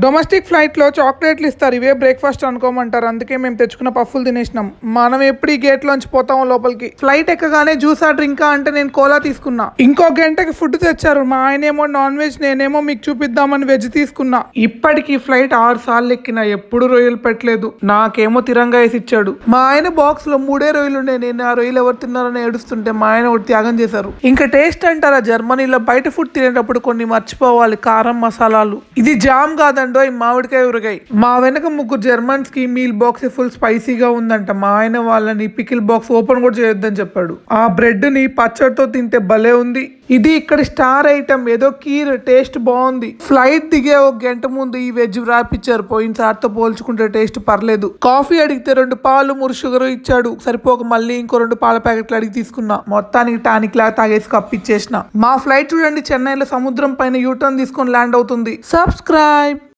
Domestic ఫ్లైట్లో చాక్లెట్లు ఇస్తారు, ఇవే బ్రేక్ఫాస్ట్ అనుకోమంటారు. అందుకే మేము తెచ్చుకున్న పఫ్ఫులు తినేసినాం. మనం ఎప్పుడు ఈ గేట్ లోంచి పోతామో లోపలికి. ఫ్లైట్ ఎక్కగానే జ్యూసా డ్రింకా అంటే నేను కోలా తీసుకున్నా. ఇంకో గంటకి ఫుడ్ తెచ్చారు. మా ఆయనేమో నాన్ వెజ్, నేనేమో మీకు చూపిద్దామని వెజ్ తీసుకున్నా. ఇప్పటికి ఫ్లైట్ 6 సార్లు ఎక్కినా, ఎప్పుడు రొయ్యలు పెట్టలేదు. నాకేమో తిరంగా వేసి ఇచ్చాడు. మా ఆయన బాక్స్ లో 3 రొయ్యలు ఉండే. నేను ఆ రొయ్యలు ఎవరు తిన్నారని ఏడుస్తుంటే మా ఆయన ఒకటి త్యాగం చేశారు. ఇంకా టేస్ట్ అంటారా, జర్మనీలో బయట ఫుడ్ తినేటప్పుడు కొన్ని మర్చిపోవాలి, కారం మసాలాలు. ఇది జామ్ కాదండో, మామిడికాయ ఊరగాయ. మా వెనక 3 జర్మన్స్ కి మీల్ బాక్స్ ఫుల్ స్పైసీగా ఉందంట. మా ఆయన వాళ్ళని పికిల్ బాక్స్ ఓపెన్ కూడా చేయొద్దని చెప్పాడు. ఆ బ్రెడ్ ని పచ్చడితో తింటే భలే ఉంది. ఇది ఇక్కడ స్టార్ ఐటమ్, ఏదో కీర్, టేస్ట్ బాగుంది. ఫ్లైట్ దిగే 1 గంట ముందు ఈ వెజ్ రాపిచ్చారు. పోయినసారితో పోల్చుకుంటే టేస్ట్ పర్లేదు. కాఫీ అడిగితే 2 పాలు 3 షుగర్ ఇచ్చాడు. సరిపోక మళ్ళీ ఇంకో 2 పాల ప్యాకెట్లు అడిగి తీసుకున్నా. మొత్తానికి టానిక్ లాగా తాగేసి కప్పిచ్చేసిన. మా ఫ్లైట్ చూడండి, చెన్నైలో సముద్రం పైన యూటర్న్ తీసుకొని ల్యాండ్ అవుతుంది. సబ్స్క్రైబ్.